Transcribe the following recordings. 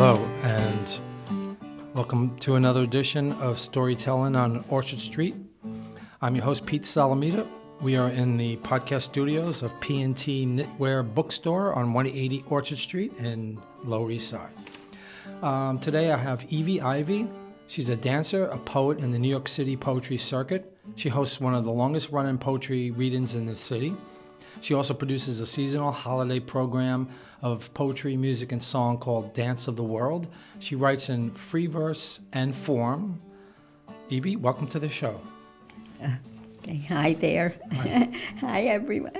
Hello, and welcome to another edition of Storytelling on Orchard Street. I'm your host, Pete Salamita. We are in the podcast studios of P&T Knitwear Bookstore on 180 Orchard Street in Lower East Side. Today I have Evie Ivy. She's a dancer, a poet in the New York City poetry circuit. She hosts one of the longest running poetry readings in the city. She also produces a seasonal holiday program of poetry, music, and song called Dance of the World. She writes in free verse and form. Evie, welcome to the show. Okay, hi there. Hi. Hi, everyone.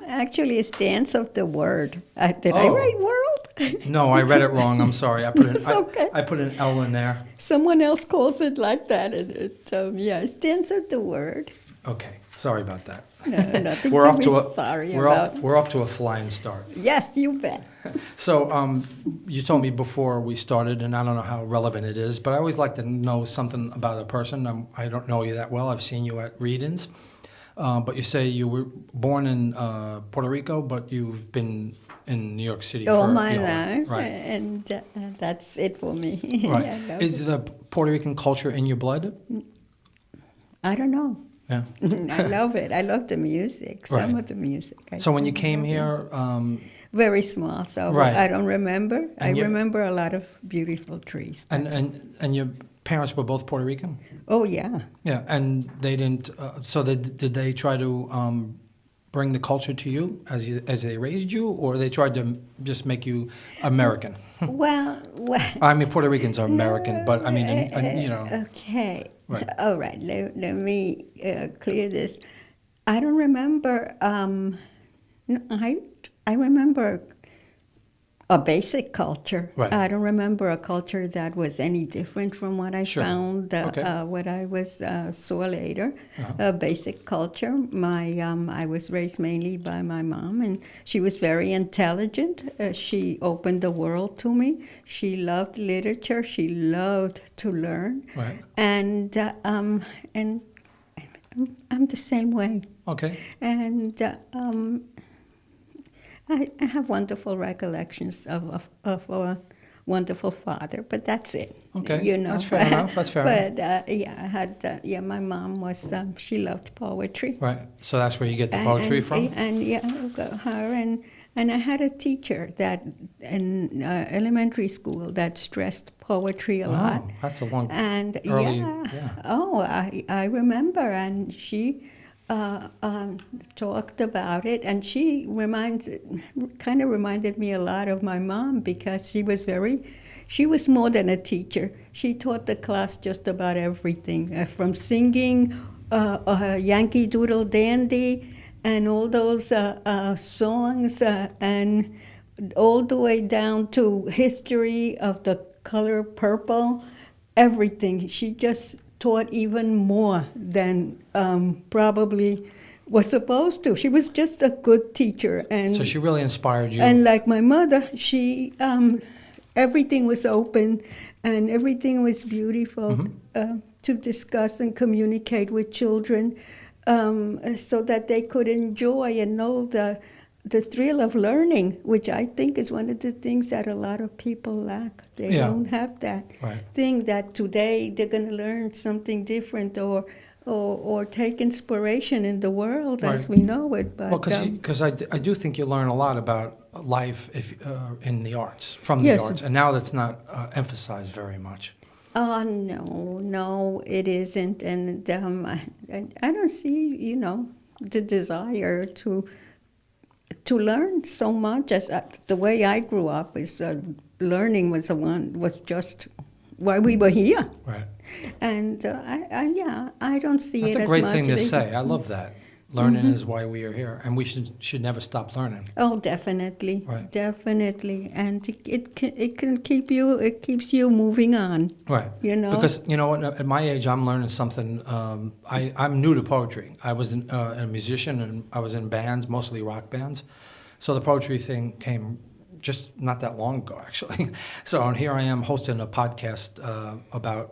Actually, it's Dance of the Word. Did I write world? No, I read it wrong. I'm sorry. I put an, It's okay. I put an L in there. Someone else calls it like that. It's Dance of the Word. Okay, sorry about that. No, nothing We're to off be to a sorry we're about. off we're off to a flying start. Yes, you bet. So you told me before we started, and I don't know how relevant it is, but I always like to know something about a person. I don't know you that well. I've seen you at readings, but you say you were born in Puerto Rico, but you've been in New York City All for my your life, right? and that's it for me. Right. I love Is it. the Puerto Rican culture in your blood? I don't know. Yeah. I love it. I love the music. Some Right. of the music. So when you I came love it. here, Very small, so Right. I don't remember. I And you- remember a lot of beautiful trees. and your parents were both Puerto Rican? Oh, yeah. Yeah, and they didn't. Did they try to bring the culture to you as they raised you, or they tried to just make you American? Well, I mean, Puerto Ricans are American, but I mean, you know. Okay. Right. All right, let me clear this. I don't remember. No, I remember a basic culture. Right. I don't remember a culture that was any different from what I Sure. found, Okay. what I saw later. Uh-huh. A basic culture. I was raised mainly by my mom, and she was very intelligent. She opened the world to me. She loved literature. She loved to learn. Right. And I'm the same way. Okay. And I have wonderful recollections of a wonderful father, but that's it. Okay. You know. That's fair enough. That's fair enough. But I had my mom was she loved poetry. Right. So that's where you get the poetry from. And her and I had a teacher that in elementary school that stressed poetry a lot. Oh, that's a long. And Early- yeah. yeah. Oh, I remember, and she talked about it, and she kind of reminded me a lot of my mom because she was more than a teacher. She taught the class just about everything, from singing Yankee Doodle Dandy and all those songs, and all the way down to history of the color purple, everything. She just taught even more than probably was supposed to. She was just a good teacher, and So she really inspired you. and like my mother, she everything was open, and everything was beautiful to discuss and communicate with children, so that they could enjoy and know the thrill of learning, which I think is one of the things that a lot of people lack. They Yeah. don't have that Right. thing that today they're going to learn something different or take inspiration in the world as Right. we know it. But Well, because I do think you learn a lot about life in the arts, from the Yes. arts, and now that's not emphasized very much. No, it isn't, and I don't see, the desire to learn so much as the way I grew up is learning was just why we were here, Right. and I don't see That's it a as great much thing to as- say. I love that. Learning is why we are here, and we should never stop learning. Oh, definitely, Right. definitely, and it keeps you moving on. Right. You know? Because, at my age, I'm learning something. I'm new to poetry. I was a musician, and I was in bands, mostly rock bands. So the poetry thing came just not that long ago, actually. So here I am hosting a podcast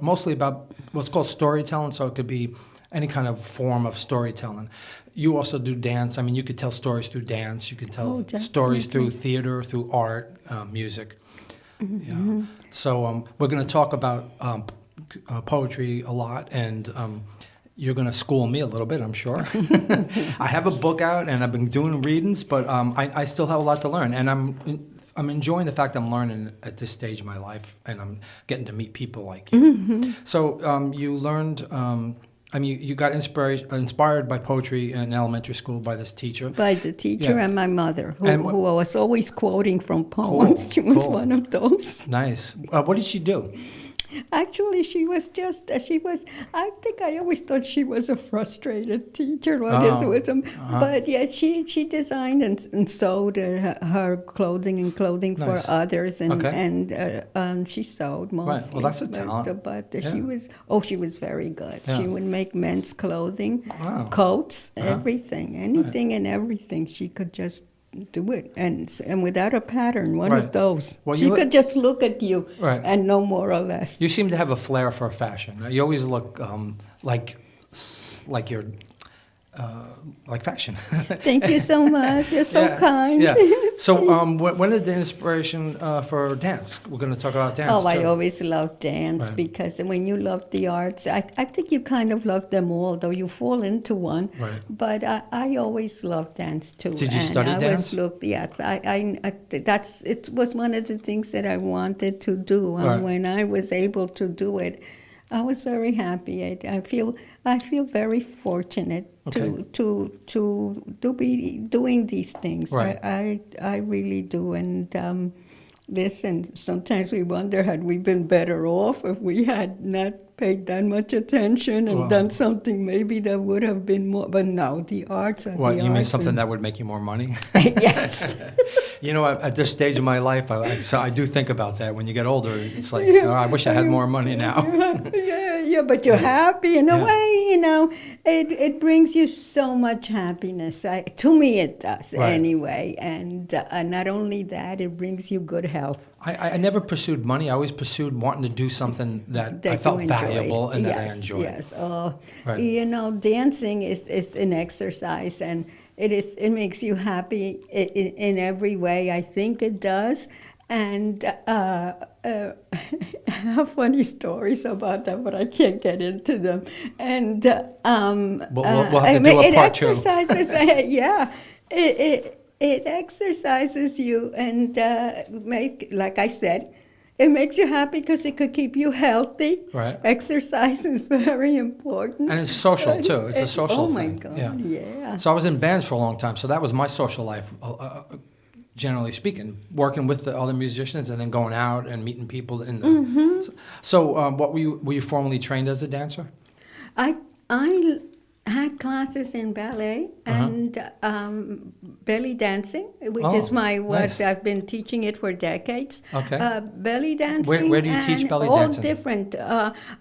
mostly about what's called storytelling. So it could be any kind of form of storytelling. You also do dance. I mean, you could tell stories through dance. You could tell stories through theater, through art, music. Yeah. So we're going to talk about poetry a lot, and you're going to school me a little bit, I'm sure. I have a book out, and I've been doing readings, but I still have a lot to learn, and I'm enjoying the fact I'm learning at this stage of my life, and I'm getting to meet people like you. So you learned. You got inspired by poetry in elementary school by this teacher. By the teacher Yeah. and my mother, who, And who was always quoting from poems. She was cool. one of those. Nice. What did she do? Actually, I think I always thought she was a frustrated teacher. But yeah, she designed and sewed her clothing Nice. for others, and Okay. she sewed mostly. Right. Well, that's a talent. But Yeah. she was very good. Yeah. She would make men's clothing, Wow. coats, Uh-huh. everything, anything and everything. She could just do it, and without a pattern, one Right. of those. Well, She you- could just look at you Right. and know more or less. You seem to have a flair for fashion. You always look like you're like fashion. Thank you so much. You're so Yeah, kind. Yeah. So when did the inspiration for dance? We're going to talk about dance. Oh, I too. always loved dance Right. because when you love the arts, I think you kind of love them all, though you fall into one. Right. But I always loved dance too. Did you and study I dance? Yes, it was one of the things that I wanted to do. And Right. when I was able to do it, I was very happy. I feel very fortunate Okay. to be doing these things. Right. I really do. And listen, sometimes we wonder, had we been better off if we had not paid that much attention and Wow. done something maybe that would have been more. But no, the arts are What, the you mean arts. something that would make you more money? Yes. You know, at this stage of my life, I do think about that. When you get older, it's like, Yeah. oh, I wish I had more money now. Yeah, but you're happy in a Yeah. way, it brings you so much happiness. To me, it does Right. anyway. And not only that, it brings you good health. I never pursued money. I always pursued wanting to do something that I you felt enjoyed. valuable and that I Yes, enjoyed. Yes, Right. Dancing is an exercise, and it makes you happy in every way. I think it does. And I have funny stories about that, but I can't get into them. And We'll have to do a part two. exercises, yeah. It exercises you and like I said, it makes you happy because it could keep you healthy. Right. Exercise is very important. And it's social, too. It's a social Oh, my thing. God, Yeah. yeah. So I was in bands for a long time, so that was my social life, generally speaking, working with the other musicians and then going out and meeting people. So what were you formally trained as a dancer? I had classes in ballet and belly dancing, which is nice. I've been teaching it for decades. Okay. Belly dancing. Where do you teach and belly all dancing? different.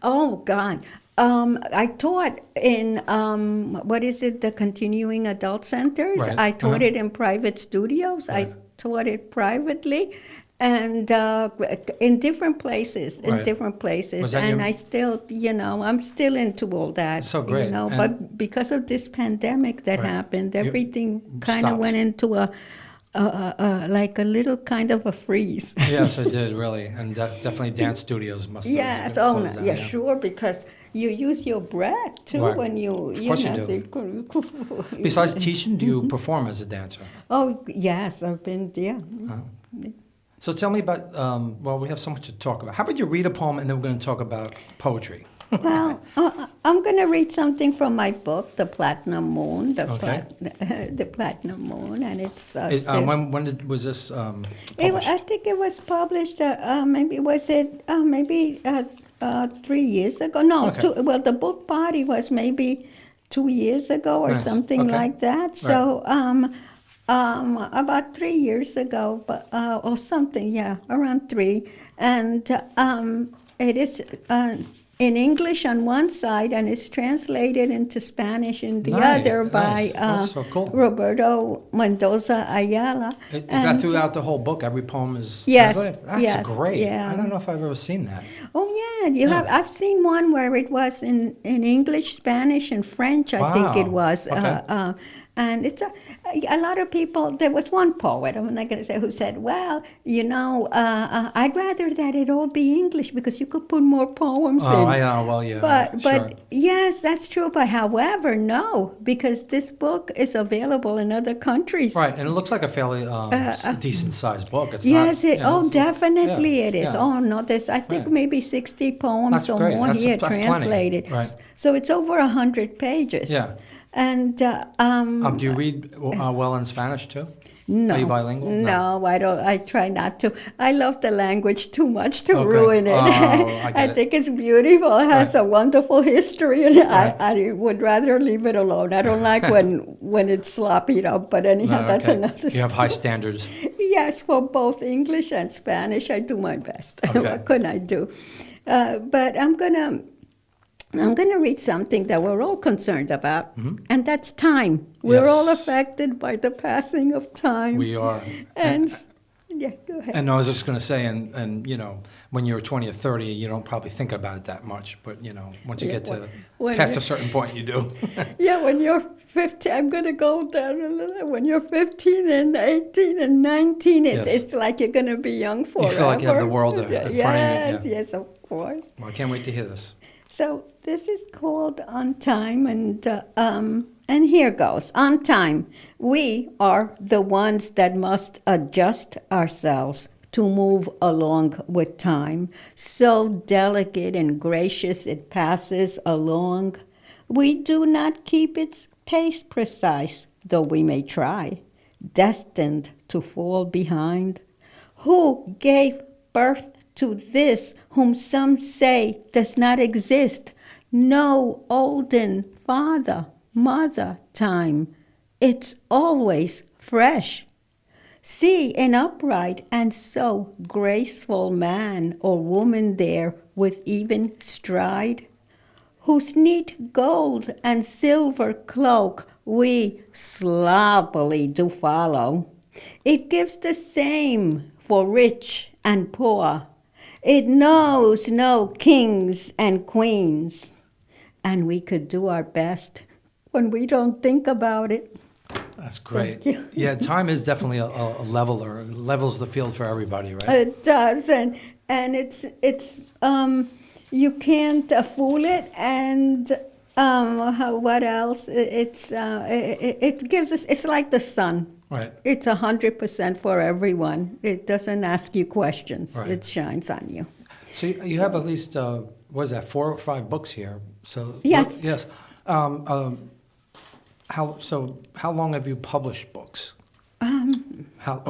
Oh God. I taught in the continuing adult centers. Right. I taught Uh-huh. it in private studios. Right. I taught it privately. And in different places, Right. Was that and your- I still, I'm still into all that. So great. And- But because of this pandemic that Right. happened, You everything kind of stopped. went into like a little kind of a freeze. Yes, I did, really. And definitely dance studios must have Yes, been oh, closed no, down, yeah, sure, because you use your breath too Right. when you. Of course you do. Besides teaching, do you perform as a dancer? Oh yes, I've been. Yeah. So tell me about, we have so much to talk about. How about you read a poem and then we're going to talk about poetry? Well, I'm going to read something from my book, The Platinum Moon, Okay. The Platinum Moon, and it's When was this published? I think it was published. Maybe 3 years ago? No, Okay. the book party was maybe 2 years ago or Nice. something Okay. like that. So about 3 years ago, or something, yeah, around 3, and it is. In English on one side, and it's translated into Spanish in the Nice, other nice. by That's so cool. Roberto Mendoza Ayala. Is that throughout the whole book? Every poem is Yes, translated? That's yes, great. yeah. I don't know if I've ever seen that. Oh yeah, I've seen one where it was in English, Spanish, and French. I think Wow, it was, okay. And it's a lot of people, there was one poet, I'm not going to say who said, well, I'd rather that it all be English because you could put more poems in. Oh, I know. Well, yeah, But sure. yes, that's true. But however, no, because this book is available in other countries. Right, and it looks like a fairly decent-sized book. It's Yes, not, you know, definitely yeah, it is. yeah. Oh no, there's I think Right. maybe 60 poems That's or great. more That's- here that's plenty. translated. Right. So it's over 100 pages. Yeah. And Do you read well in Spanish too? no, Are you bilingual? No, I don't. I try not to. I love the language too much to Okay. ruin it. Oh, I get it. think it's beautiful. It has Right. a wonderful history, and Right. I would rather leave it alone. I don't like when it's sloppy up. But anyhow, No, that's okay. another. You have high standards. Yes, for both English and Spanish, I do my best. Okay. What can I do? But I'm gonna read something that we're all concerned about, and that's time. We're all Yes. affected by the passing of time. We are. And yeah, go ahead. And I was just going to say, and when you're 20 or 30, you don't probably think about it that much. But once you Yeah, get to when past you- a certain point, you do. Yeah, when you're 15, I'm going to go down a little. When you're 15 and 18 and 19, Yes. it's like you're going to be young forever. feel like you have the world in front of you, Yes, yeah. yes, of course. Well, I can't wait to hear this. So this is called On Time, and here goes. On time, we are the ones that must adjust ourselves to move along with time. So delicate and gracious it passes along. We do not keep its pace precise, though we may try, destined to fall behind. Who gave birth to this whom some say does not exist? No olden father, mother time. It's always fresh. See an upright and so graceful man or woman there with even stride, whose neat gold and silver cloak we sloppily do follow. It gives the same for rich and poor. It knows no kings and queens. And we could do our best when we don't think about it. That's great. Thank you. Yeah, time is definitely a leveler. It levels the field for everybody, right? It does, and it's you can't fool it. And what else? It gives us. It's like the sun. Right. It's 100% for everyone. It doesn't ask you questions. Right. It shines on you. So you have at least, what is that, 4 or 5 books here? So Yes. Yes. How long have you published books? How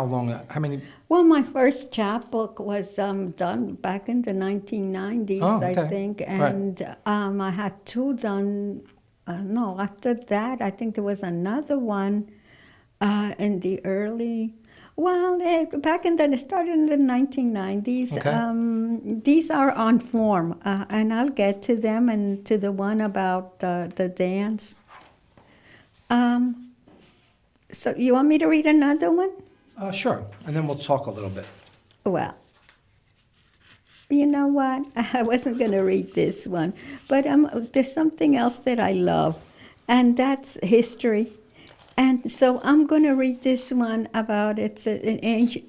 long? How many? Well, my first chapbook was done back in the 1990s, Oh, I okay. think, Right. and I had 2 done. No, after that, I think there was another one in the early. Well, back in it started in the 1990s. Okay. These are on form, and I'll get to them and to the one about the dance. So you want me to read another one? Sure. And then we'll talk a little bit. Well, you know what? I wasn't going to read this one, but there's something else that I love, and that's history. And so I'm going to read this one about it's in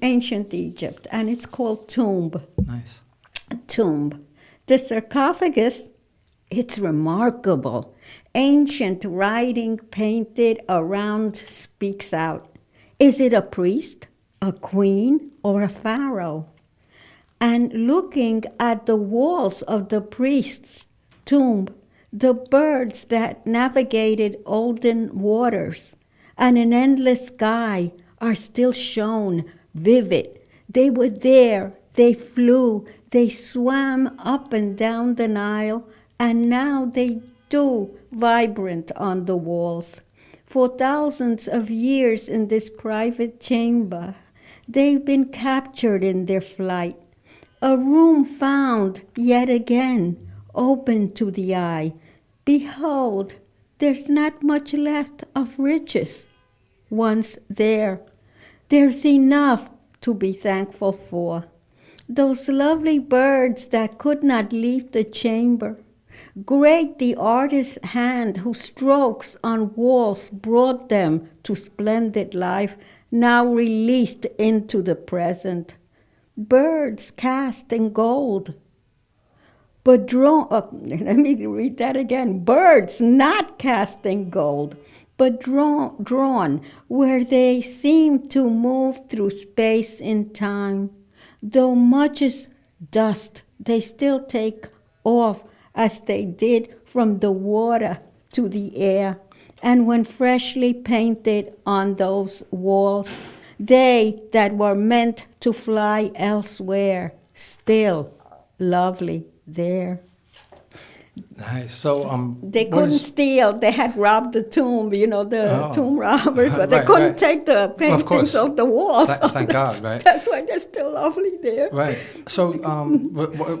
ancient Egypt, and it's called Tomb. Nice. Tomb. The sarcophagus, it's remarkable. Ancient writing painted around speaks out. Is it a priest, a queen, or a pharaoh? And looking at the walls of the priest's tomb, the birds that navigated olden waters and an endless sky are still shown vivid. They were there, they flew, they swam up and down the Nile, and now they do vibrant on the walls. For thousands of years in this private chamber, they've been captured in their flight. A room found yet again, open to the eye. Behold, there's not much left of riches. Once there, there's enough to be thankful for. Those lovely birds that could not leave the chamber, Great the artist's hand whose strokes on walls brought them to splendid life, now released into the present. Birds cast in gold, but drawn, let me read that again. Birds not cast in gold, but drawn where they seem to move through space and time. Though much is dust, they still take off as they did from the water to the air. And when freshly painted on those walls, they that were meant to fly elsewhere, still lovely there. Nice. So, They what couldn't is- steal. They had robbed the tomb, the Oh. tomb robbers, but they Right, couldn't right. take the paintings course. off the walls. Thank God, right? That's why they're still lovely there. Right. So,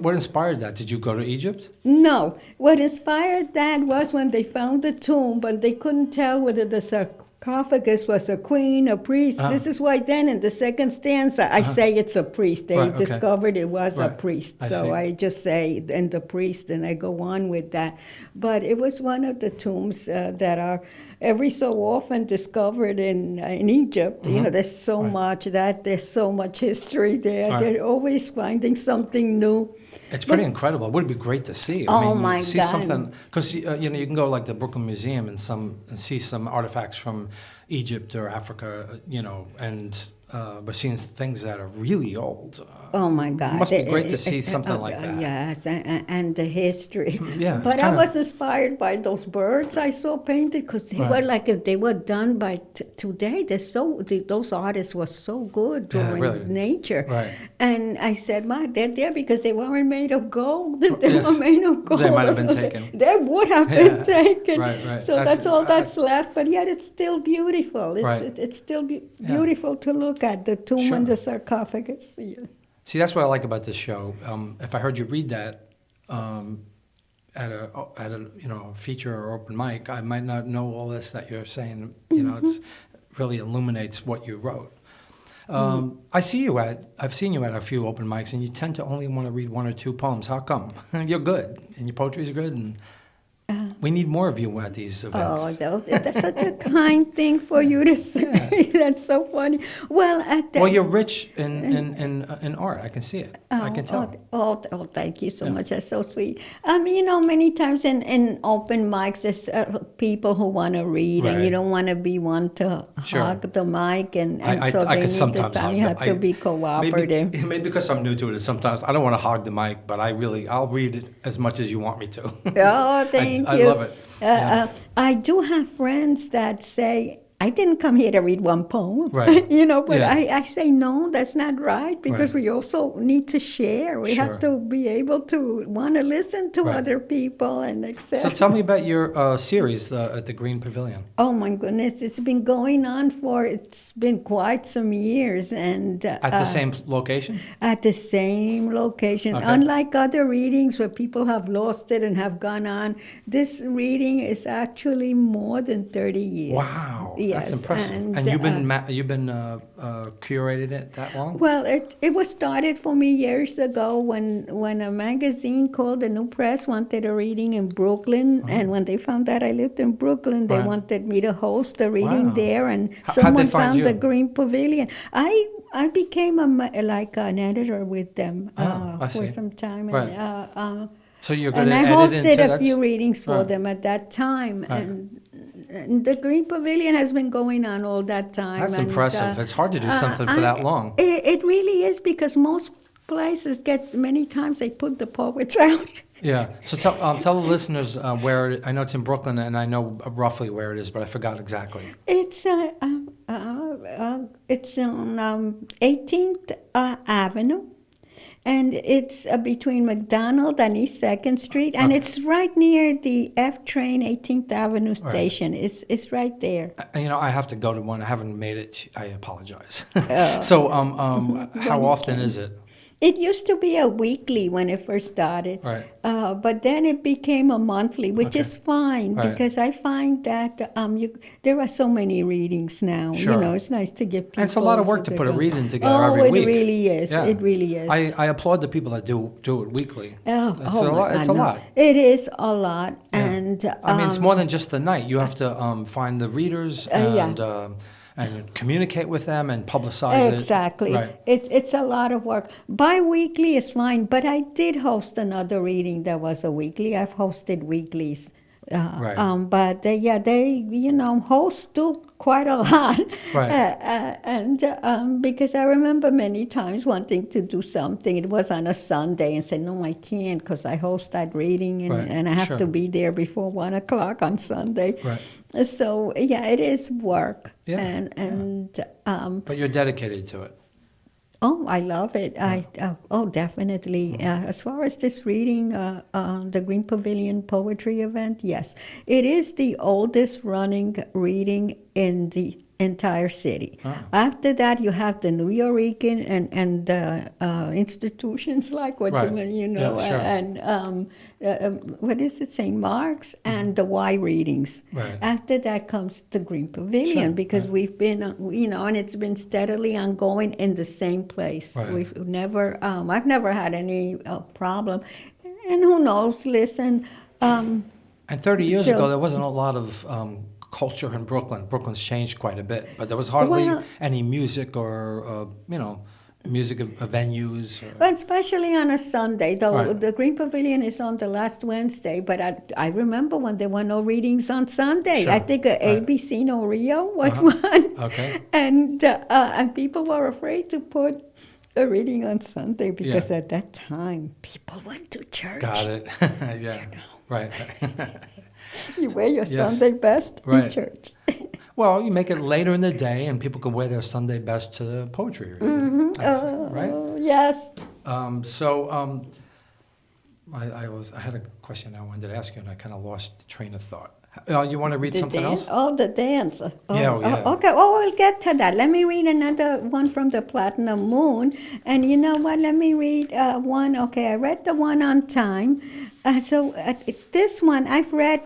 what inspired that? Did you go to Egypt? No, what inspired that was when they found the tomb, but they couldn't tell whether the sarcophagus was a queen, a priest. This is why then in the second stanza I say it's a priest. They Right, okay. discovered it was a Right. priest. I So see. I just say, and the priest, and I go on with that. But it was one of the tombs that are every so often discovered in Egypt. There's so much there's so much history there. Right. They're always finding something new. It's pretty incredible. It would be great to see. Oh, my see God. something because you can go like the Brooklyn Museum and see some artifacts from Egypt or Africa, but seeing things that are really old. Oh my God! It must be great to see something like that. Yes, and the history. Yeah, it's but I kinda- was inspired by those birds I saw painted because they Right. were like if they were done by today. Those artists were so good Yeah, drawing really. nature. Right. And I said, "Ma, they're there because they weren't made of gold. They Yes. were made of gold. They might have been That's what taken. They would have Yeah. been taken. Right. So that's all that's left. But yet it's still beautiful. It's still beautiful to look at the tomb Sure. and the sarcophagus. Yeah. See, that's what I like about this show. If I heard you read that at a feature or open mic, I might not know all this that you're saying. It's really illuminates what you wrote. I've seen you at a few open mics, and you tend to only want to read one or two poems. How come? You're good, and your poetry is good, and we need more of you at these events. Oh, that's such a kind thing for you to say. That's so funny. Well, Well, you're rich in art. I can see it. I can tell. Thank you so much. That's so sweet. Many times in open mics, there's people who want to read, and Right. you don't want to be one to Sure. hog the mic, and I so can they need the sometimes time. hog You the- have to be cooperative. Maybe because I'm new to it, sometimes I don't want to hog the mic, but I'll read it as much as you want me to. Oh, thank I you. love it. Yeah. I do have friends that say, I didn't come here to read one poem. Right. But Yeah. I say, no, that's not right, because Right. we also need to share. We Sure. have to be able to want to listen to Right. other people and accept. So tell me about your series at the Green Pavilion. Oh my goodness, it's been going on it's been quite some years, and At the same location? at the same location. Okay. Unlike other readings where people have lost it and have gone on, this reading is actually more than 30 years. Wow, Yes, that's impressive. And you've been curated it that long? Well, it was started for me years ago when a magazine called The New Press wanted a reading in Brooklyn, and when they found out I lived in Brooklyn, they Right. wanted me to host a reading Wow. there, and How'd they someone find found you? the Green Pavilion. I became like an editor with them I for see. some time, Right. and So you're good and at I editing hosted too? a That's- few readings for Right. them at that time, Right. and the Green Pavilion has been going on all that time. That's and, impressive. It's hard to do something for that long. It really is, because most places many times they put the poets out. Yeah. So tell the listeners where I know it's in Brooklyn, and I know roughly where it is, but I forgot exactly. It's on 18th Avenue, and it's between McDonald and East 2nd Street, and Okay. it's right near the F train 18th Avenue station. It's right there. I have to go to one. I haven't made it. I apologize. So how often is it? It used to be a weekly when it first started. Right. But then it became a monthly, which Okay. is fine Right. because I find that there are so many readings now. Sure. You know, it's nice to give people. And it's a lot of work so to they put a go- reading together every Oh, week. it really is. Yeah. It really is. I applaud the people that do it weekly. Oh, It's a my lot. It's God, a no. lot. It is a lot, Yeah. and I mean, it's more than just the night. You have to find the readers yeah. and communicate with them and publicize exactly. it. Right. It's a lot of work. Bi-weekly is fine, but I did host another reading that was a weekly. I've hosted weeklies. Right. But they host do quite a lot. Right. And because I remember many times wanting to do something. It was on a Sunday and said, no, I can't because I host that reading and, Right. and I have Sure. to be there before 1 o'clock on Sunday. Right. So, yeah, it is work. Yeah, But you're dedicated to it. Oh, I love it. Definitely. As far as this reading, the Green Pavilion Poetry Event, yes. It is the oldest running reading in the entire city. Oh. After that, you have the New Yorican and institutions like what Right. you know, Yeah, sure. and what is it, St. Mark's, and the Y readings. Right. After that comes the Green Pavilion Sure, because right. we've been, and it's been steadily ongoing in the same place. Right. We've never, I've never had any problem. And who knows, listen, And 30 years Jill- ago, there wasn't a lot of culture in Brooklyn. Brooklyn's changed quite a bit, but there was hardly Well- any music or, music venues. But especially on a Sunday, though Right. the Green Pavilion is on the last Wednesday. But I remember when there were no readings on Sunday. Sure. I think Right. ABC No Rio was Uh-huh. one. Okay. And people were afraid to put a reading on Sunday because Yeah. at that time people went to church. Got it. Yeah. Right. You wear your Yes. Sunday best Right. in church. Well, you make it later in the day, and people can wear their Sunday best to the poetry reading. Right. Yes. I had a question I wanted to ask you, and I kind of lost the train of thought. You want to read The something dance? else? Oh, the dance. Oh, Yeah. okay. Oh, we'll get to that. Let me read another one from the Platinum Moon. And you know what? Let me read one. Okay, I read the one on time. This one I've read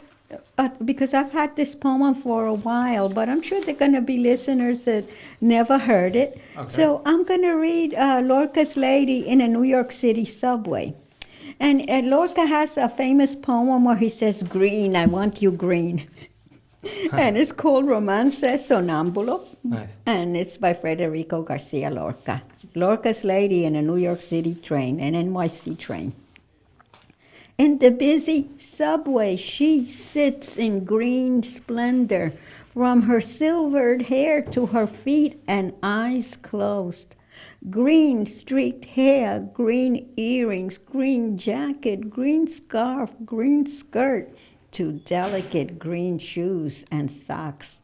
because I've had this poem for a while, but I'm sure there are going to be listeners that never heard it. Okay. So I'm going to read Lorca's Lady in a New York City subway. And Lorca has a famous poem where he says, green, I want you green. And it's called Romance Sonambulo. Nice. And it's by Federico Garcia Lorca. Lorca's Lady in a New York City train, an NYC train. In the busy subway, she sits in green splendor, from her silvered hair to her feet and eyes closed. Green streaked hair, green earrings, green jacket, green scarf, green skirt, to delicate green shoes and socks.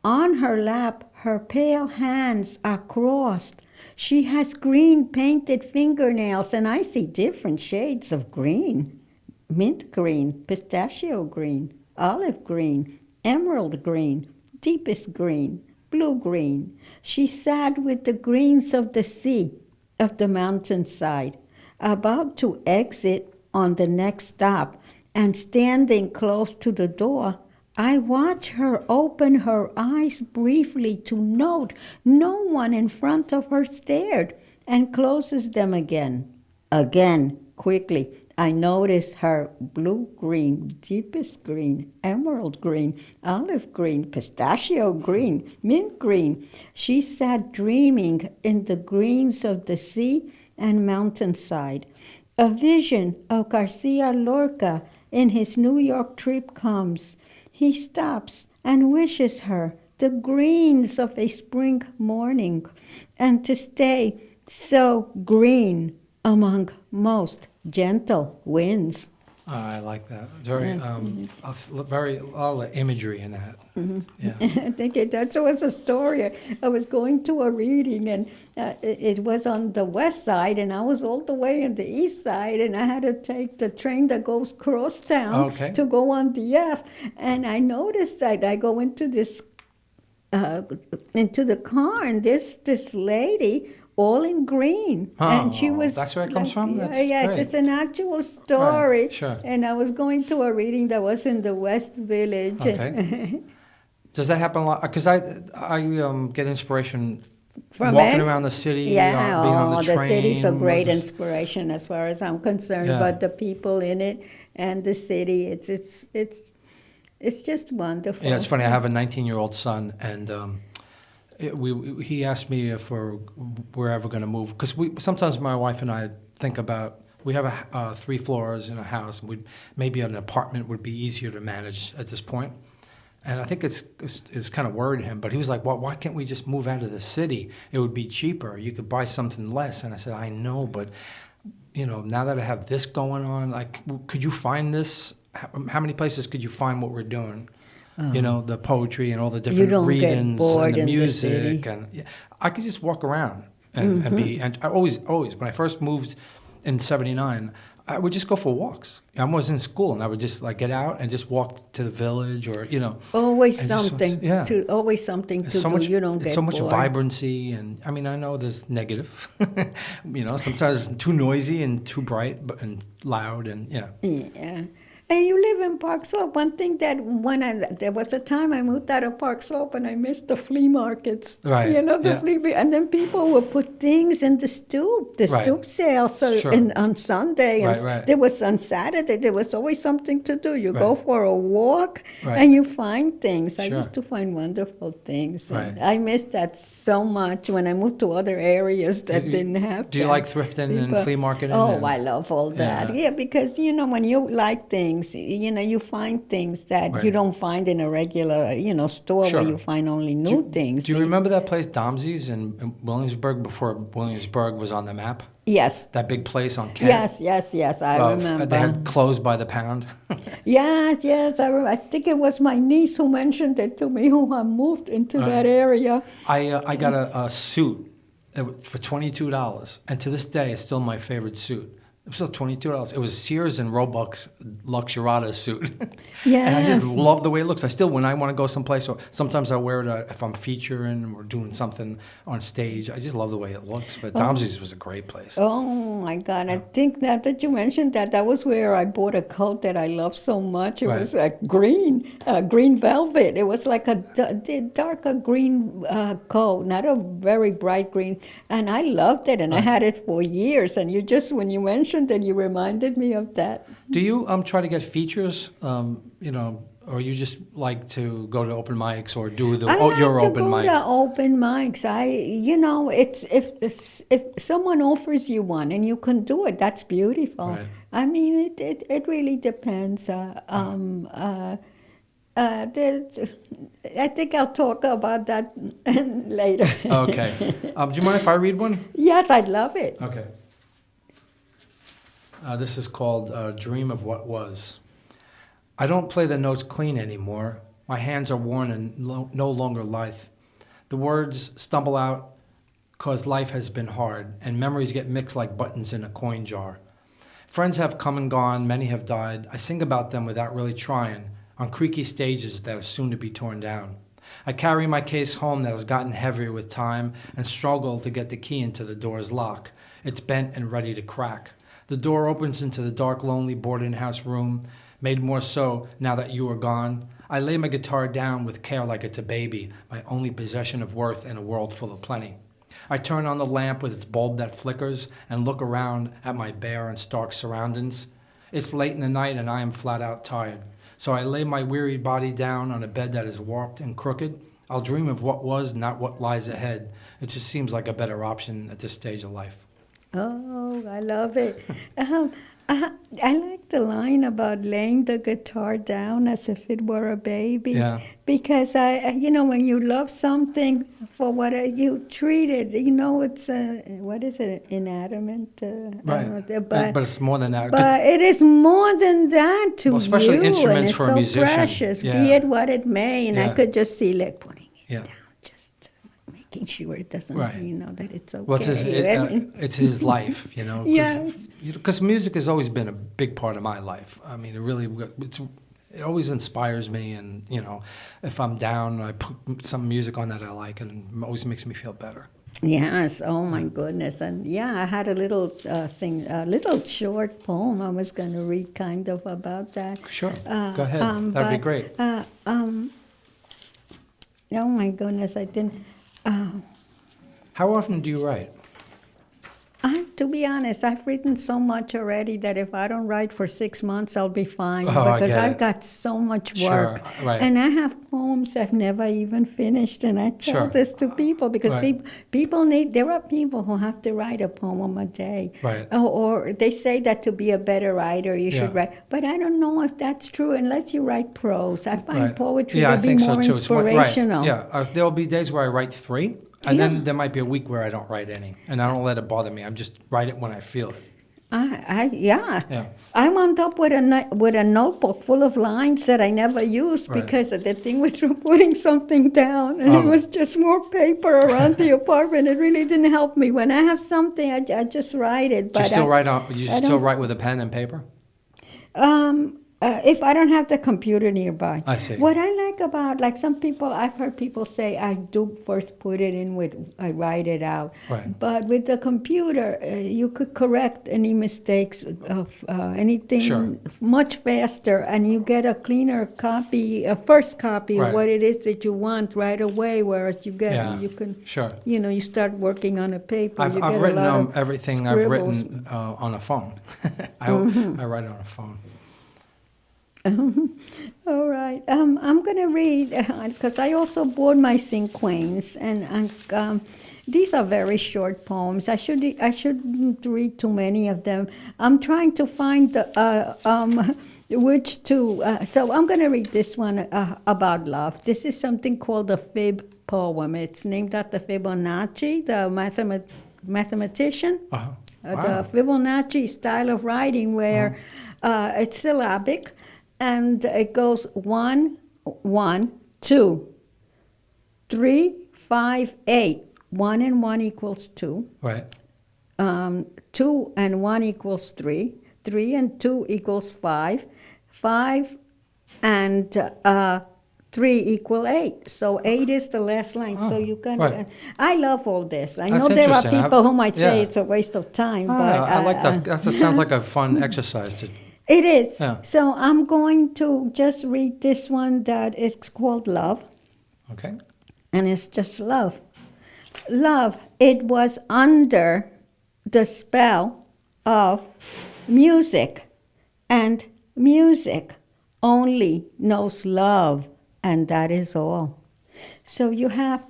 On her lap, her pale hands are crossed. She has green painted fingernails, and I see different shades of green. Mint green, pistachio green, olive green, emerald green, deepest green, blue green. She sat with the greens of the sea, of the mountainside, about to exit on the next stop, and standing close to the door, I watch her open her eyes briefly to note no one in front of her stared, and closes them again. Again, quickly, I notice her blue-green, deepest green, emerald green, olive green, pistachio green, mint green. She sat dreaming in the greens of the sea and mountainside. A vision of Garcia Lorca in his New York trip comes. He stops and wishes her the greens of a spring morning, and to stay so green among most gentle winds. I like that. Very, very a lot of imagery in that. Yeah. I think that was a story. I was going to a reading, and it was on the west side, and I was all the way on the east side, and I had to take the train that goes cross town Okay. to go on the F. And I noticed that I go into the car, and this lady all in green. And she was that's where it comes from? Yeah, That's yeah, great. it's an actual story. Right, sure. And I was going to a reading that was in the West Village. Okay. Does that happen a lot? Because I get inspiration From walking it? around the city, Yeah, being on the train. city's a great just- inspiration as far as I'm concerned. Yeah. But the people in it and the city, it's just wonderful. Yeah, it's funny. I have a 19-year-old son, and he asked me if we're ever going to move. Because sometimes my wife and I think about, we have 3 floors in a house. Maybe an apartment would be easier to manage at this point. And I think it's kind of worried him. But he was like, well, why can't we just move out of the city? It would be cheaper. You could buy something less. And I said, I know, but now that I have this going on, like, could you find this? How many places could you find what we're doing? The poetry and all the different don't get readings bored and the in the music, city. and I could just walk around and be. And I always when I first moved in '79, I would just go for walks. I was in school, and I would just get out and just walk to the village, or Always and just- something yeah. always something to It's so do. much, You don't it's get so much bored. vibrancy, and I mean, I know there's negative. Sometimes it's too noisy and too bright, and loud, and Yeah. And you live in Park Slope. One thing that there was a time I moved out of Park Slope and I missed the flea markets. Right, yeah. And then people would put things in the stoop, Right. stoop sale. So Sure. on Sunday, and Right. there was on Saturday, there was always something to do. You go Right. for a walk Right. and you find things. I Sure. used to find wonderful things. And Right. I missed that so much when I moved to other areas that didn't have Do you that. like thrifting and But- flea marketing? Oh, and- I love all that. Yeah. Yeah, because when you like things, you find things that Right. you don't find in a regular, store Sure. where you find only new things. Do you remember that place, Domsey's in Williamsburg, before Williamsburg was on the map? Yes. That big place on Kent? Yes, I remember. They had clothes by the pound. Yes, I think it was my niece who mentioned it to me, who had moved into that area. I got a suit for $22, and to this day, it's still my favorite suit. It was still $22. It was Sears and Roebuck's Luxurata suit. And I just Yes. love the way it looks. I still, when I want to go someplace, or sometimes I wear it if I'm featuring or doing something on stage. I just love the way it looks. But Domsey's was a great place. Oh my God! I think now that you mentioned that was where I bought a coat that I love so much. It Right. was green velvet. It was like a darker green coat, not a very bright green, and I loved it. And I had it for years. And when you mentioned that, you reminded me of that. Do you try to get features, or you just like to go to open mics or do your open I like mic? to go to open mics. It's if someone offers you one and you can do it, that's beautiful. Right. I mean, it really depends. I think I'll talk about that later. Okay. Do you mind if I read one? Yes, I'd love it. Okay. This is called Dream of What Was. I don't play the notes clean anymore. My hands are worn and no longer lithe. The words stumble out because life has been hard, and memories get mixed like buttons in a coin jar. Friends have come and gone, many have died. I sing about them without really trying, on creaky stages that are soon to be torn down. I carry my case home that has gotten heavier with time and struggle to get the key into the door's lock. It's bent and ready to crack. The door opens into the dark, lonely boarding house room, made more so now that you are gone. I lay my guitar down with care like it's a baby, my only possession of worth in a world full of plenty. I turn on the lamp with its bulb that flickers and look around at my bare and stark surroundings. It's late in the night and I am flat out tired. So I lay my wearied body down on a bed that is warped and crooked. I'll dream of what was, not what lies ahead. It just seems like a better option at this stage of life. Oh, I love it. I like the line about laying the guitar down as if it were a baby. Yeah. Because when you love something for what you treat it, it's what is it, inanimate? Right. But it's more than that. But it is more than that to Well, especially you, instruments and it's for a so musician. precious, Yeah. be it what it may. And I Yeah. could just see putting it Yeah. down, just making sure it doesn't, Right. that it's okay. Well, it's his life, Yes. Because music has always been a big part of my life. I mean, it always inspires me, and if I'm down, I put some music on that I like, and it always makes me feel better. Yes. Oh my goodness. And yeah, I had a little a little short poem I was going to read, kind of about that. Sure. Go ahead. That'd be great. Oh my goodness, I didn't. How often do you write? To be honest, I've written so much already that if I don't write for 6 months, I'll be fine, Oh, I because get I've it. got so much Sure, work. right. And I have poems I've never even finished, and I tell Sure. this to people because Right. people need. There are people who have to write a poem a day, Right. or they say that to be a better writer, you should Yeah. write. But I don't know if that's true unless you write prose. I find Right. poetry Yeah, to I be think so more too. It's right. inspirational. Yeah, there'll be days where I write 3, and Yeah. then there might be a week where I don't write any, and I don't let it bother me. I'm just write it when I feel it. Yeah. Yeah. I wound up with a notebook full of lines that I never used Right. because of the thing with putting something down, and it was just more paper around the apartment. It really didn't help me. When I have something, I just write it. Do you But still write on? I You don't- still write with a pen and paper? If I don't have the computer nearby. I see. What I like about, like some people, I've heard people say, I do first put it in I write it out. Right. But with the computer, you could correct any mistakes of anything Sure. much faster, and you get a cleaner copy, a first copy Right. of what it is that you want right away, whereas Yeah. you can, Sure. you start working on a paper. I've you get written a lot of everything I've scribbles. written on a phone. I write on a phone. All right. I'm going to read, because I also bought my cinquains, and these are very short poems. I shouldn't read too many of them. I'm trying to find which to. So I'm going to read this one about love. This is something called a fib poem. It's named after Fibonacci, the mathematician. Uh-huh. The Wow. Fibonacci style of writing, where it's syllabic, and it goes 1, 1, 2, 3, 5, 8. 1 and 1 equals 2. Right. 2 and 1 equals 3. 3 and 2 equals 5. 5 and 3 equal 8. So 8 is the last line. So you can. right. I love all this. I That's know there are interesting. people who might say yeah. it's a waste of time, Ah, but I like that. That sounds like a fun exercise. It is. Yeah. So I'm going to just read this one that is called Love, Okay. and it's just love. Love, it was under the spell of music, and music only knows love, and that is all. So you have,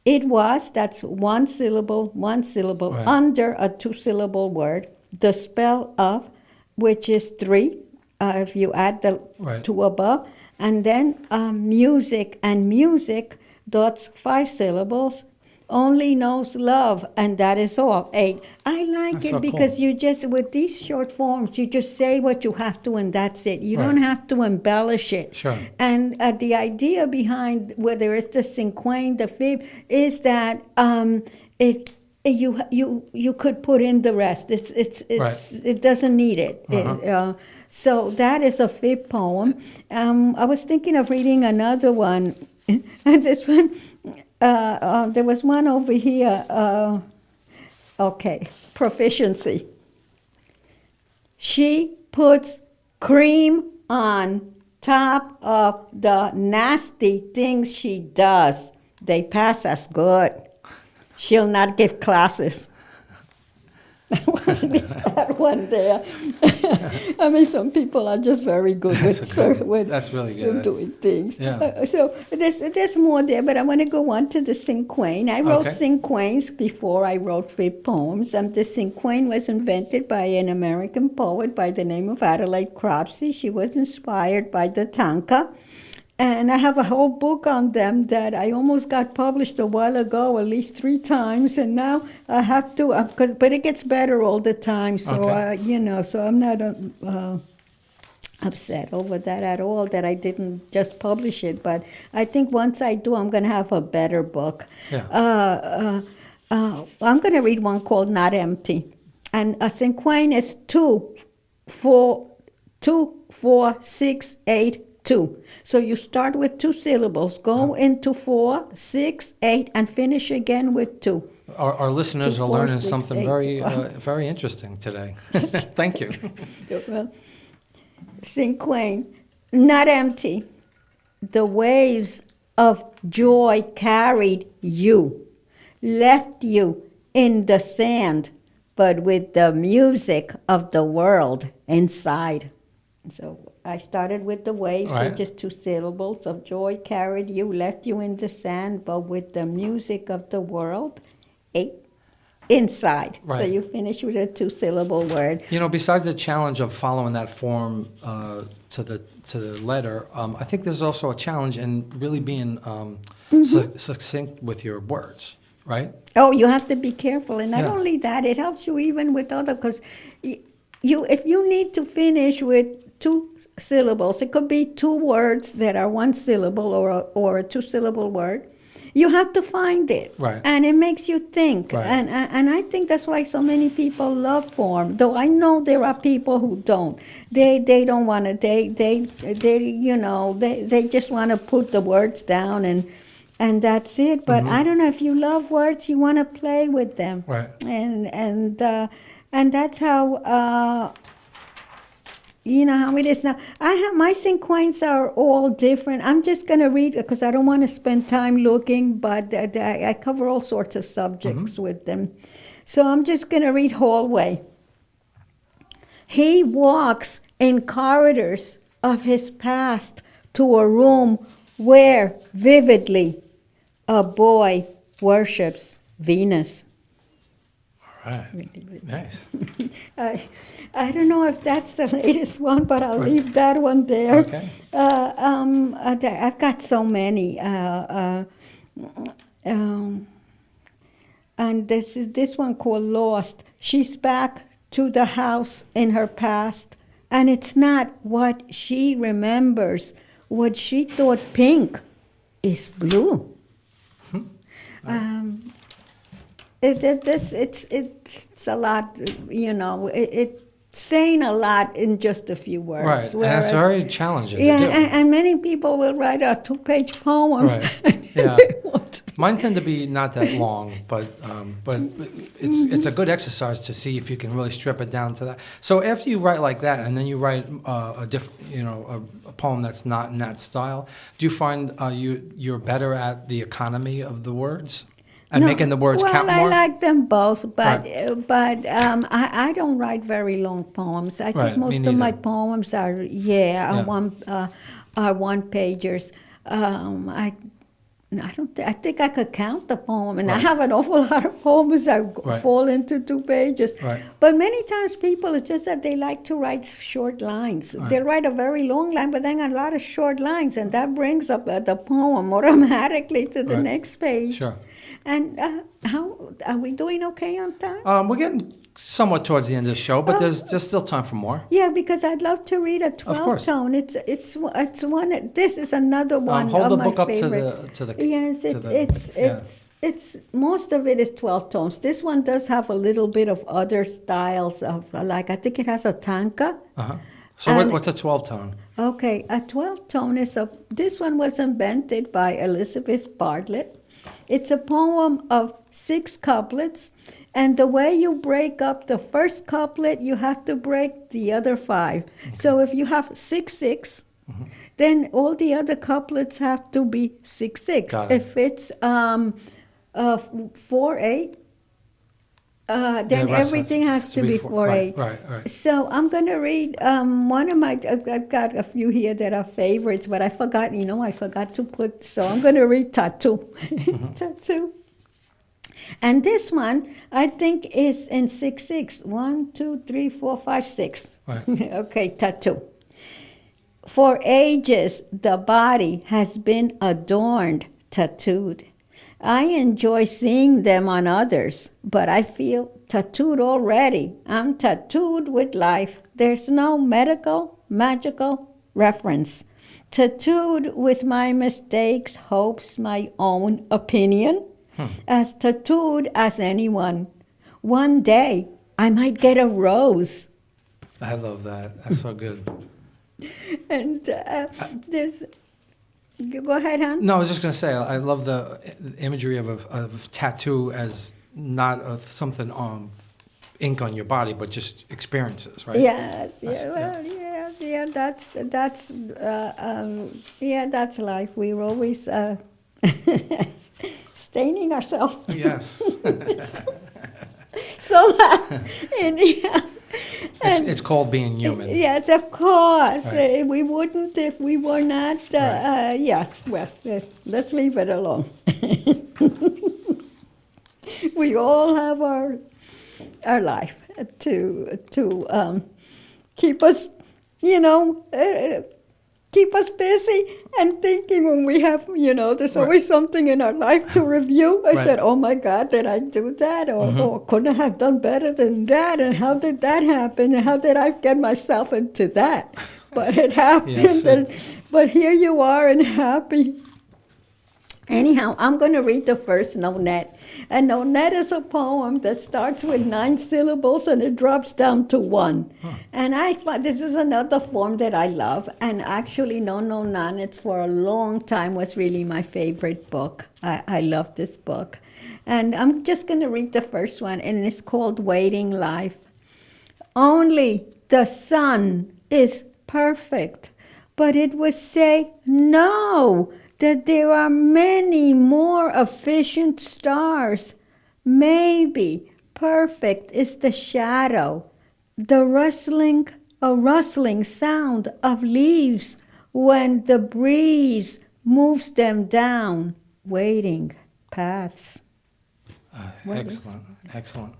it was, that's one syllable, Right. under a 2-syllable word, the spell of, which is 3, if you add the Right. 2 above, and then music, and music, that's 5 syllables, only knows love, and that is all. 8. I like That's it so because cool. you just, with these short forms, you just say what you have to, and that's it. You Right. don't have to embellish it. Sure. And the idea behind whether it's the cinquain, the fib, is that you could put in the rest. Right. It doesn't need it. Uh-huh. So that is a fib poem. I was thinking of reading another one. And this one, there was one over here. Okay, proficiency. She puts cream on top of the nasty things she does. They pass as good. She'll not give classes. I want to leave that one there. I mean, some people are just very good That's really good. doing things. Yeah. So there's more there, but I want to go on to the cinquain. I wrote Okay. cinquains before I wrote fib poems. The cinquain was invented by an American poet by the name of Adelaide Cropsey. She was inspired by the tanka. And I have a whole book on them that I almost got published a while ago, at least 3 times, and now I have to, but it gets better all the time, so, Okay. So I'm not upset over that at all, that I didn't just publish it, but I think once I do, I'm going to have a better book. Yeah. I'm going to read one called Not Empty, and a cinquain is 2, 4, 6, 8, 2. So you start with 2 syllables, go into 4, 6, 8, and finish again with 2. Our listeners 2, are 4, learning 6, something 8. very interesting today. Thank you. Well, cinquain, not empty. The waves of joy carried you, left you in the sand, but with the music of the world inside. So I started with the waves, Right. so just 2 syllables of joy carried you, left you in the sand, but with the music of the world inside. So Right. you finish with a 2-syllable word. You know, besides the challenge of following that form to the letter, I think there's also a challenge in really being succinct with your words, right? Oh, you have to be careful, and not Yeah. only that, it helps you even with other, because if you need to finish with 2 syllables, it could be 2 words that are 1 syllable or a 2-syllable word. You have to find it, Right. and it makes you think, Right. and I think that's why so many people love form. Though I know there are people who don't. They don't want to. They just want to put the words down and that's it. But I don't know, if you love words, you want to play with them, Right. and that's how. How it is now. My cinquains are all different. I'm just going to read because I don't want to spend time looking, but I cover all sorts of subjects with them. So I'm just going to read hallway. He walks in corridors of his past to a room where vividly a boy worships Venus. All right. Nice. I don't know if that's the latest one, but I'll leave that one there. Okay. I've got so many. And this one called Lost. She's back to the house in her past, and it's not what she remembers. What she thought pink is blue. It's a lot, it's saying a lot in just a few words. Right. And that's very challenging to do. And many people will write a 2-page poem. Right. Yeah. Mine tend to be not that long, but it's a good exercise to see if you can really strip it down to that. So after you write like that, and then you write a poem that's not in that style, do you find you're better at the economy of the words and making the words count more? Well, I like them both, but Right. I don't write very long poems. I Right, think me most of my neither. poems are one pagers. I think I could count the poem, and I Right. have an awful lot of poems that Right. fall into 2 pages. Right. But many times people, it's just that they like to write short lines. Right. They'll write a very long line, but then a lot of short lines, and that brings up the poem automatically to the Right. next page. Sure. And how are we doing? Okay on time? We're getting somewhat towards the end of the show, but there's still time for more. Yeah, because I'd love to read a course. 12-tone. It's one. This is another one Hold of the my book up favorite. to the Yes, to the- it's most of it is 12 tones. This one does have a little bit of other styles of like I think it has a tanka. Uh-huh. So And- what's a 12 tone? Okay, a 12 tone is this one was invented by Elizabeth Bartlett. It's a poem of 6 couplets, and the way you break up the first couplet, you have to break the other 5. Okay. So if you have 6/6, then all the other couplets have to be 6/6. Got it. If it's 4/8, then right, so everything has to be 4/8. Right. So I'm going to read one of my, I've got a few here that are favorites, but I forgot to put, so I'm going to read Tattoo. Tattoo. And this one, I think, is in 6/6. 1, 2, 3, 4, 5, 6. Right. Okay, Tattoo. For ages, the body has been adorned, tattooed. I enjoy seeing them on others, but I feel tattooed already. I'm tattooed with life. There's no medical, magical reference. Tattooed with my mistakes, hopes, my own opinion. As tattooed as anyone. One day, I might get a rose. I love that. That's so good. And there's, you go ahead, hon. No, I was just going to say, I love the imagery of tattoo as not something ink on your body, but just experiences, right? Yes, That's- yeah, well, yeah, that's life. We're always staining ourselves. Yes. So, anyhow. It's called being human. Yes, of course. Right. We wouldn't if we were not. Right. Yeah, well, let's leave it alone. We all have our life to keep us, keep us busy and thinking when we have, there's always something in our life to review. I Right. said, oh my God, did I do that? Or couldn't I have done better than that? And how did that happen? And how did I get myself into that? But it happened. Yes, But here you are and happy. Anyhow, I'm going to read the first nonet. A nonet is a poem that starts with 9 syllables and it drops down to 1. And I thought this is another form that I love. And actually, No Nonets for a long time was really my favorite book. I love this book. And I'm just going to read the first one, and it's called Waiting Life. Only the sun is perfect, but it would say no, that there are many more efficient stars. Maybe perfect is the shadow, a rustling sound of leaves when the breeze moves them down, waiting paths. Excellent.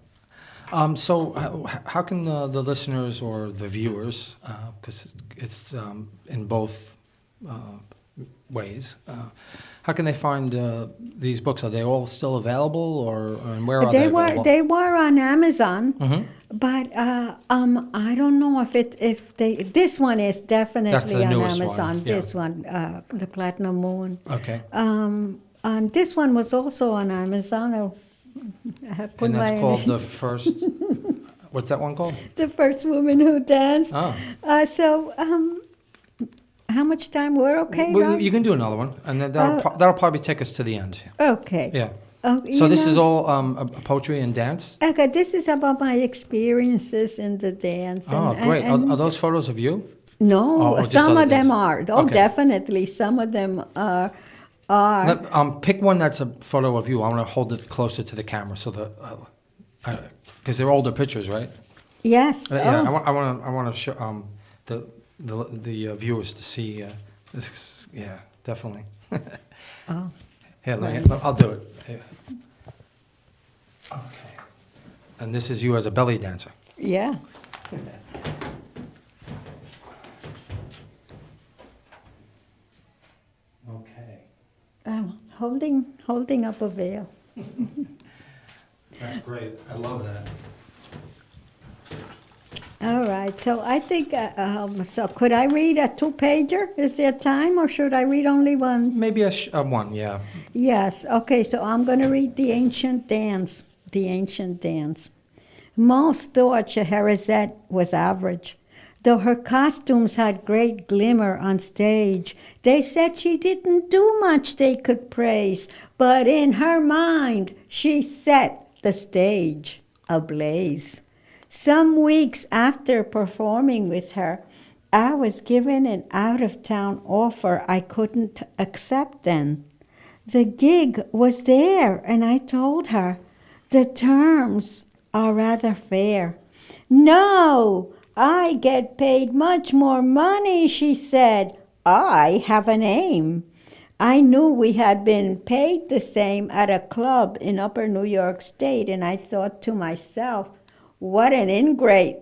So how can the listeners or the viewers, because it's in both ways, how can they find these books? Are they all still available, or and where are they available? They were on Amazon, Mhm. but I don't know if they. This one is That's definitely the on newest one, Amazon. yeah. This one, the Platinum Moon. Okay. And this one was also on Amazon. I put And that's my called The First... What's that one called? The First Woman Who Danced. Oh. How much time? We're okay, Well, Rob? you can do another one, and then that'll probably take us to the end. Okay. Yeah. You So this is know- all poetry and dance? Okay, this is about my experiences in the dance. Oh, great. and- Are those photos of you? No, or just some other of them things? are. Oh, Okay. definitely. Some of them are. Pick one that's a photo of you. I want to hold it closer to the camera so that, because they're older pictures, right? Yes. Yeah, Oh. I want to show the viewers to see. This, yeah, definitely. Oh. Here, Right. I'll do it. Here. Okay. And this is you as a belly dancer. Yeah. Okay. Holding up a veil. That's great. I love that. All right. So I think. So could I read a 2-pager? Is there time, or should I read only one? Maybe a one, yeah. Yes. Okay. So I'm going to read the ancient dance. The ancient dance. Most thought Scheherazade was average, though her costumes had great glimmer on stage. They said she didn't do much they could praise, but in her mind she set the stage ablaze. Some weeks after performing with her, I was given an out-of-town offer I couldn't accept then. The gig was there, and I told her, the terms are rather fair. No, I get paid much more money, she said. I have an aim. I knew we had been paid the same at a club in Upper New York State, and I thought to myself, what an ingrate.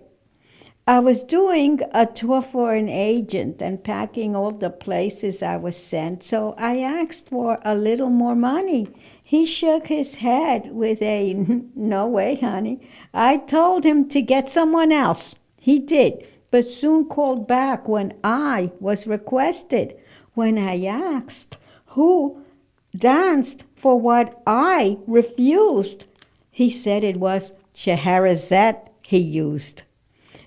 I was doing a tour for an agent and packing all the places I was sent, so I asked for a little more money. He shook his head with a, no way, honey. I told him to get someone else. He did, but soon called back when I was requested. When I asked who danced for what I refused, he said it was Scheherazade he used.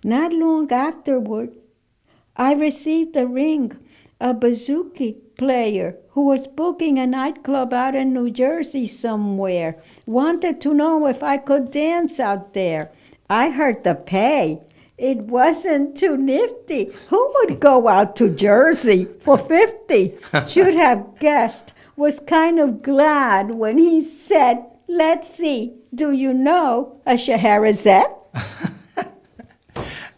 Not long afterward, I received a ring. A bouzouki player who was booking a nightclub out in New Jersey somewhere wanted to know if I could dance out there. I heard the pay. It wasn't too nifty. Who would go out to Jersey for 50? Should have guessed. Was kind of glad when he said, "Let's see, do you know a Scheherazade?"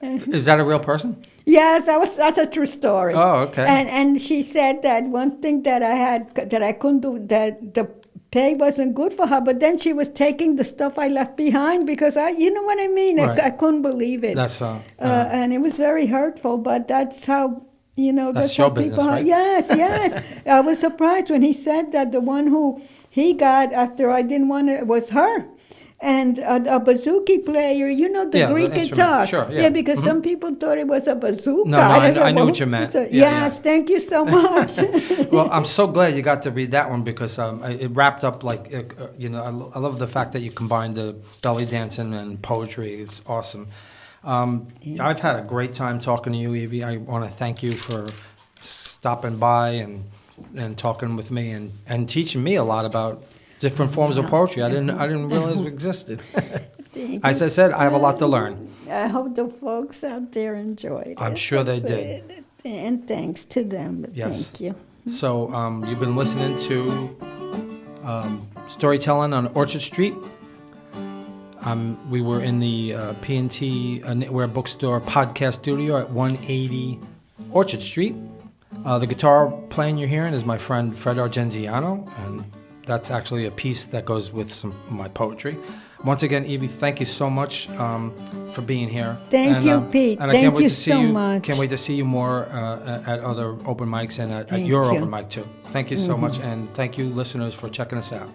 Is that a real person? Yes, that's a true story. Oh, okay. And she said that one thing that I couldn't do, that the pay wasn't good for her, but then she was taking the stuff I left behind because you know what I mean? Right. I couldn't believe it. That's and it was very hurtful, but that's how, That's how show business, right? Yes, yes. I was surprised when he said that the one who he got after I didn't want it was her. And a bouzouki player, the Yeah, Greek the instrument. guitar. Sure, yeah. Because some people thought it was a bazooka. No, I don't knew know. what you meant. So, Yeah, yes, thank you so much. Well, I'm so glad you got to read that one because it wrapped up like, I love the fact that you combined the belly dancing and poetry. It's awesome. I've had a great time talking to you, Evie. I want to thank you for stopping by and talking with me and teaching me a lot about different forms of poetry. I didn't realize it existed. As I said, I have a lot to learn. I hope the folks out there enjoyed it. I'm sure they That's did. it. And thanks to them. Yes. Thank you. So you've been listening to Storytelling on Orchard Street. We were in the P&T Knitwear Bookstore podcast studio at 180 Orchard Street. The guitar playing you're hearing is my friend Fred Argenziano, and that's actually a piece that goes with some of my poetry. Once again, Evie, thank you so much for being here. Thank you, Pete. And I can't Thank wait you to see so you. much. Can't wait to see you more at other open mics and at Thank your you. open mic too. Thank you so much, and thank you, listeners, for checking us out.